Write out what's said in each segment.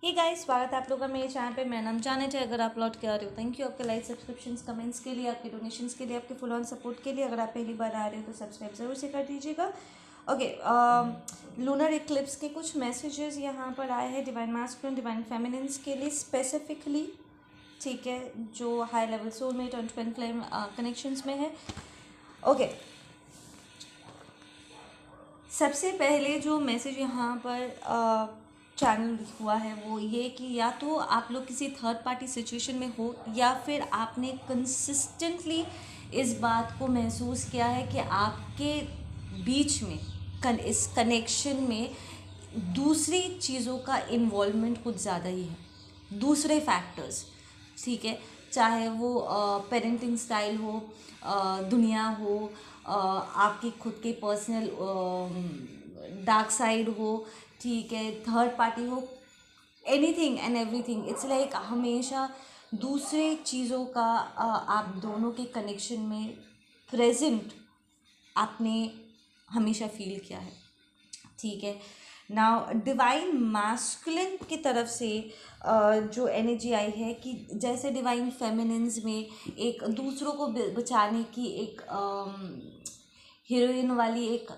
Hey guys, स्वागत है आप लोगों का मेरे चैनल पे। मेरा नाम जानेट है। अगर आप लौट के आ रहे हो, थैंक यू आपके लाइक, सब्सक्रिप्शंस, कमेंट्स के लिए, आपके डोनेशंस के लिए, आपके फुल ऑन सपोर्ट के लिए। अगर आप पहली बार आ रहे हो तो सब्सक्राइब ज़रूर से कर दीजिएगा। ओके, लूनर इक्लिप्स के कुछ मैसेजेस यहाँ पर आए हैं डिवाइन मैस्कुलिन, डिवाइन फेमिनिन्स के लिए स्पेसिफिकली, ठीक है, जो हाई लेवल सोलमेट और ट्विन फ्लेम कनेक्शंस में है। ओके, सबसे पहले जो मैसेज यहाँ पर चैनल हुआ है वो ये कि या तो आप लोग किसी थर्ड पार्टी सिचुएशन में हो, या फिर आपने कंसिस्टेंटली इस बात को महसूस किया है कि आपके बीच में इस कनेक्शन में दूसरी चीज़ों का इन्वॉल्वमेंट कुछ ज़्यादा ही है, दूसरे फैक्टर्स, ठीक है, चाहे वो पेरेंटिंग स्टाइल हो, दुनिया हो, आपकी खुद के पर्सनल डार्क साइड हो, ठीक है, थर्ड पार्टी हो, anything and everything. It's like हमेशा दूसरे चीज़ों का आप दोनों के कनेक्शन में प्रेजेंट आपने हमेशा फील किया है, ठीक है। नाउ डिवाइन मास्कुलिन की तरफ से जो एनर्जी आई है कि जैसे डिवाइन फेमिनिन्स में एक दूसरों को बचाने की एक हीरोइन वाली एक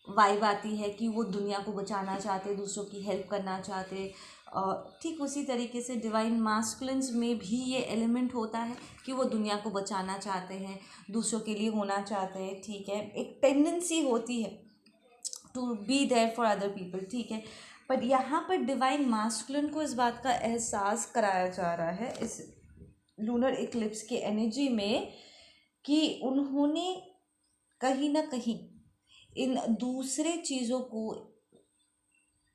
वाइब आती है कि वो दुनिया को बचाना चाहते, दूसरों की हेल्प करना चाहते, ठीक उसी तरीके से डिवाइन मास्कुलिन्स में भी ये एलिमेंट होता है कि वो दुनिया को बचाना चाहते हैं, दूसरों के लिए होना चाहते हैं, ठीक है, एक टेंडेंसी होती है to be there for other people, ठीक है। बट यहाँ पर डिवाइन मास्कुलिन को इस बात का एहसास कराया जा रहा है इस लूनर इक्लिप्स की एनर्जी में कि उन्होंने कहीं ना कहीं इन दूसरे चीज़ों को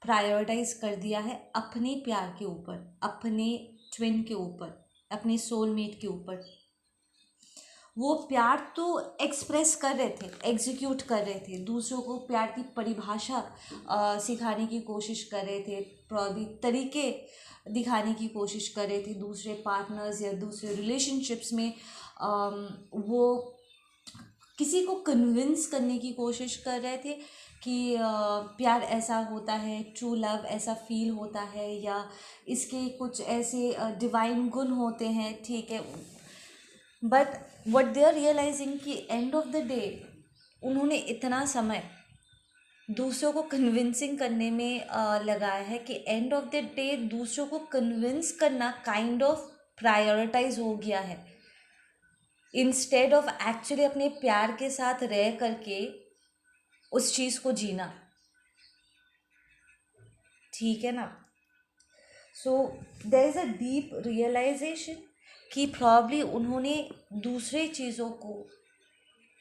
प्रायोरिटाइज कर दिया है अपने प्यार के ऊपर, अपने ट्विन के ऊपर, अपने सोलमेट के ऊपर। वो प्यार तो एक्सप्रेस कर रहे थे, एग्जीक्यूट कर रहे थे, दूसरों को प्यार की परिभाषा सिखाने की कोशिश कर रहे थे, तरीके दिखाने की कोशिश कर रहे थे दूसरे पार्टनर्स या दूसरे रिलेशनशिप्स में। वो किसी को कन्विंस करने की कोशिश कर रहे थे कि प्यार ऐसा होता है, ट्रू लव ऐसा फील होता है, या इसके कुछ ऐसे डिवाइन गुण होते हैं, ठीक है। But what they are realizing कि एंड ऑफ द डे उन्होंने इतना समय दूसरों को कन्विंसिंग करने में लगाया है कि एंड ऑफ द डे दूसरों को कन्विंस करना काइंड ऑफ प्रायोरिटाइज हो गया है, इंस्टेड ऑफ एक्चुअली अपने प्यार के साथ रह करके उस चीज़ को जीना, ठीक है ना। So there is a deep realization कि प्रॉब्ली उन्होंने दूसरे चीज़ों को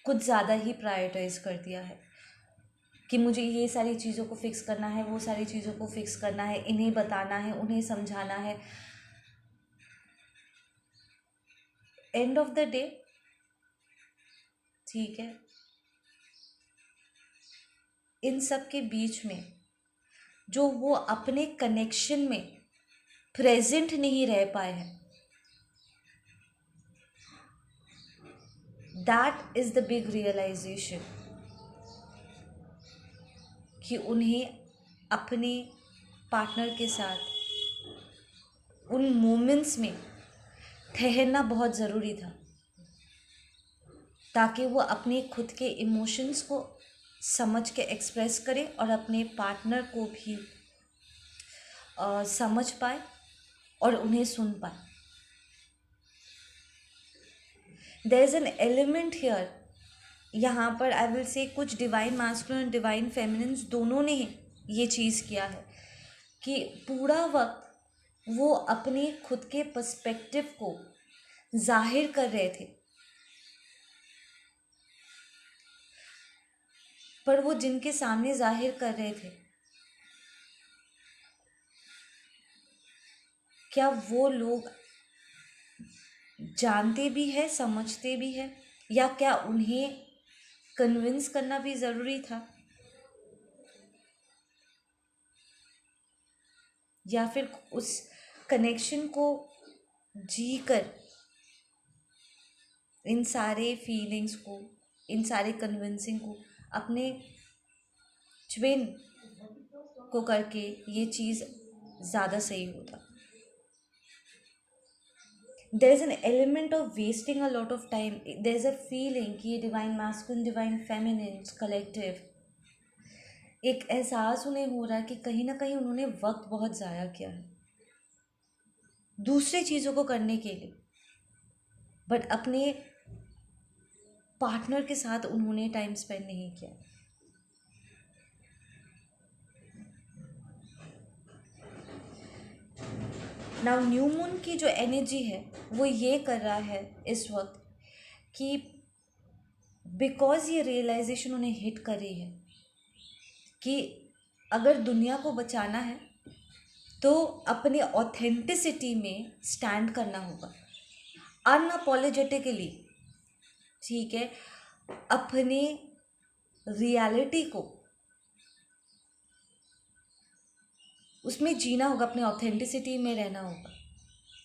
कुछ ज़्यादा ही प्रायोरिटाइज कर दिया है कि मुझे ये सारी चीज़ों को फिक्स करना है, वो सारी चीज़ों को फिक्स करना है, इन्हें बताना है, उन्हें समझाना है। एंड ऑफ द डे, ठीक है, इन सब के बीच में जो वो अपने कनेक्शन में प्रेजेंट नहीं रह पाए हैं, that is the big realization कि उन्हें अपने पार्टनर के साथ उन मोमेंट्स में ठहरना बहुत ज़रूरी था, ताकि वो अपने खुद के इमोशंस को समझ के एक्सप्रेस करें और अपने पार्टनर को भी समझ पाए और उन्हें सुन पाए। There is an element here, यहाँ पर आई विल से कुछ डिवाइन मास्कुलिन और डिवाइन फेमिनिन्स दोनों ने ये चीज़ किया है कि पूरा वक्त वो अपने खुद के पर्सपेक्टिव को जाहिर कर रहे थे, पर वो जिनके सामने जाहिर कर रहे थे, क्या वो लोग जानते भी है, समझते भी है, या क्या उन्हें कन्विंस करना भी ज़रूरी था, या फिर उस कनेक्शन को जी कर इन सारे फीलिंग्स को, इन सारे कन्विंसिंग को अपने ट्विन को करके ये चीज़ ज़्यादा सही होता. There is an element of wasting a lot of time. There is a feeling कि ये divine masculine, divine feminine, collective, एक एहसास उन्हें हो रहा है कि कहीं ना कहीं उन्होंने वक्त बहुत ज़ाया किया है दूसरी चीज़ों को करने के लिए, बट अपने पार्टनर के साथ उन्होंने टाइम स्पेंड नहीं किया. नाउ न्यू मून की जो एनर्जी है वो ये कर रहा है इस वक्त कि बिकॉज ये रियलाइजेशन उन्हें हिट कर रही है कि अगर दुनिया को बचाना है तो अपने ऑथेंटिसिटी में स्टैंड करना होगा, अनअपोलोजेटिकली. ठीक है, अपने रियलिटी को उसमें जीना होगा, अपने ऑथेंटिसिटी में रहना होगा.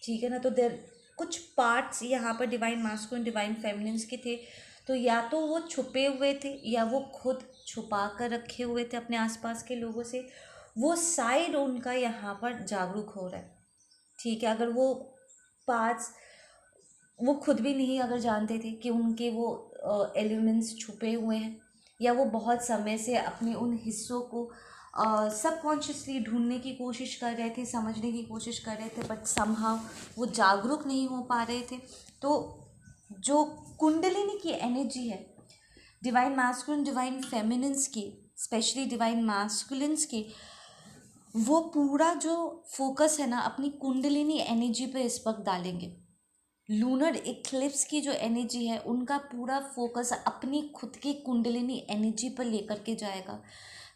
ठीक है ना. तो देर कुछ पार्ट्स यहाँ पर डिवाइन मास्कुलिन डिवाइन फेमिनिन्स के थे, तो या तो वो छुपे हुए थे या वो खुद छुपा कर रखे हुए थे अपने आसपास के लोगों से. वो साइड उनका यहाँ पर जागरूक हो रहा है. ठीक है, अगर वो पार्ट्स वो खुद भी नहीं अगर जानते थे कि उनके वो एलिमेंट्स छुपे हुए हैं, या वो बहुत समय से अपने उन हिस्सों को सबकॉन्शियसली ढूंढने की कोशिश कर रहे थे, समझने की कोशिश कर रहे थे, बट समहाउ वो जागरूक नहीं हो पा रहे थे. तो जो कुंडलिनी की एनर्जी है डिवाइन मास्कुलिन डिवाइन फेमिनिन्स की, स्पेशली डिवाइन मास्कुलिन्स की, वो पूरा जो फोकस है ना अपनी कुंडलिनी एनर्जी पे इस वक्त डालेंगे. लूनर इक्लिप्स की जो एनर्जी है उनका पूरा फोकस अपनी खुद की कुंडलिनी एनर्जी पर लेकर के जाएगा,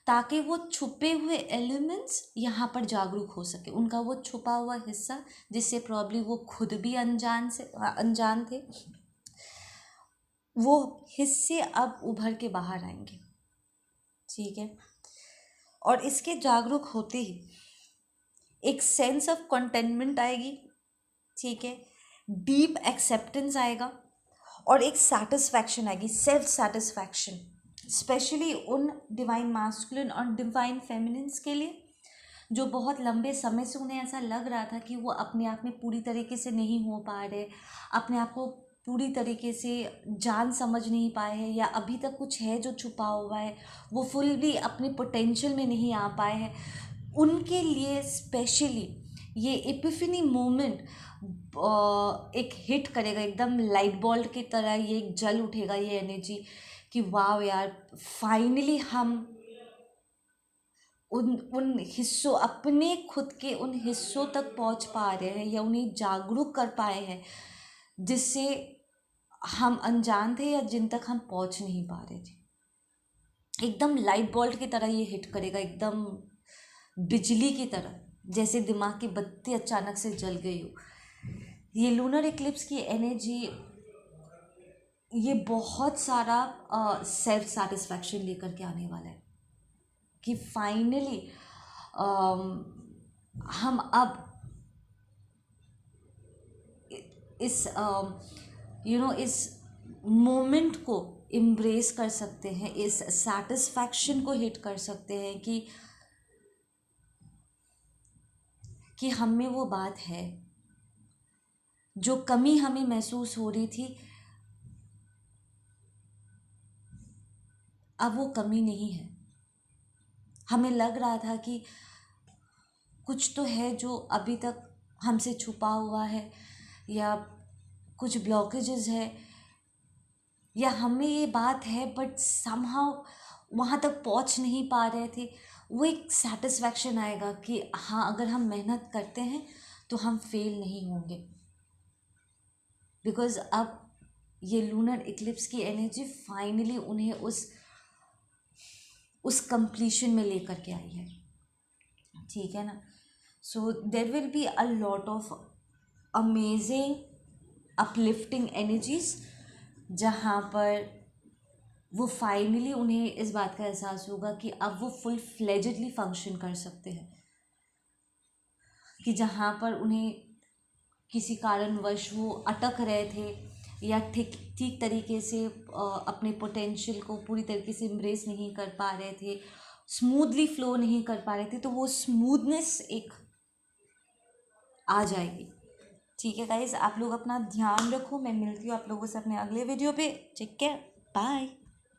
ताकि वो छुपे हुए एलिमेंट्स यहाँ पर जागरूक हो सके. उनका वो छुपा हुआ हिस्सा जिससे प्रॉब्ली वो खुद भी अनजान थे, वो हिस्से अब उभर के बाहर आएंगे. ठीक है, और इसके जागरूक होते ही एक सेंस ऑफ कंटेनमेंट आएगी. ठीक है, डीप एक्सेप्टेंस आएगा और एक सेटिस्फैक्शन आएगी, सेल्फ सेटिस्फैक्शन, स्पेशली उन डिवाइन मास्कुलिन और डिवाइन फेमिनिन्स के लिए जो बहुत लंबे समय से उन्हें ऐसा लग रहा था कि वो अपने आप में पूरी तरीके से नहीं हो पा रहे, अपने आप को पूरी तरीके से जान समझ नहीं पाए हैं, या अभी तक कुछ है जो छुपा हुआ है, वो फुल भी अपने पोटेंशियल में नहीं आ पाए हैं. उनके लिए स्पेशली ये एपिफनी मोमेंट एक हिट करेगा, एकदम लाइट बॉल्ब की तरह ये एक जल उठेगा ये एनर्जी कि वाह यार, फाइनली हम उन हिस्सों, अपने खुद के उन हिस्सों तक पहुंच पा रहे हैं या उन्हें जागरूक कर पाए हैं जिससे हम अनजान थे या जिन तक हम पहुंच नहीं पा रहे थे. एकदम लाइट बॉल्ब की तरह ये हिट करेगा, एकदम बिजली की तरह, जैसे दिमाग की बत्ती अचानक से जल गई हो. ये लूनर इक्लिप्स की एनर्जी ये बहुत सारा सेल्फ सेटिस्फैक्शन लेकर के आने वाला है कि फाइनली हम अब इस इस मोमेंट को इम्ब्रेस कर सकते हैं, इस सेटिस्फैक्शन को हिट कर सकते हैं कि हम में वो बात है, जो कमी हमें महसूस हो रही थी अब वो कमी नहीं है. हमें लग रहा था कि कुछ तो है जो अभी तक हमसे छुपा हुआ है, या कुछ ब्लॉकेजेस है, या हमें ये बात है बट समहाउ वहाँ तक पहुँच नहीं पा रहे थे. वो एक सेटिस्फैक्शन आएगा कि हाँ, अगर हम मेहनत करते हैं तो हम फेल नहीं होंगे, बिकॉज अब ये लूनर इक्लिप्स की एनर्जी फाइनली उन्हें उस कंप्लीशन में लेकर के आई है. ठीक है ना. So there will be a lot of amazing uplifting energies, जहाँ पर वो फाइनली उन्हें इस बात का एहसास होगा कि अब वो फुल फ्लेजेडली फंक्शन कर सकते हैं, कि जहाँ पर उन्हें किसी कारणवश वो अटक रहे थे या ठीक तरीके से अपने पोटेंशियल को पूरी तरीके से एम्ब्रेस नहीं कर पा रहे थे, स्मूथली फ्लो नहीं कर पा रहे थे, तो वो स्मूथनेस एक आ जाएगी। ठीक है गाइज, आप लोग अपना ध्यान रखो। मैं मिलती हूँ आप लोगों से अपने अगले वीडियो पे। Take care, bye.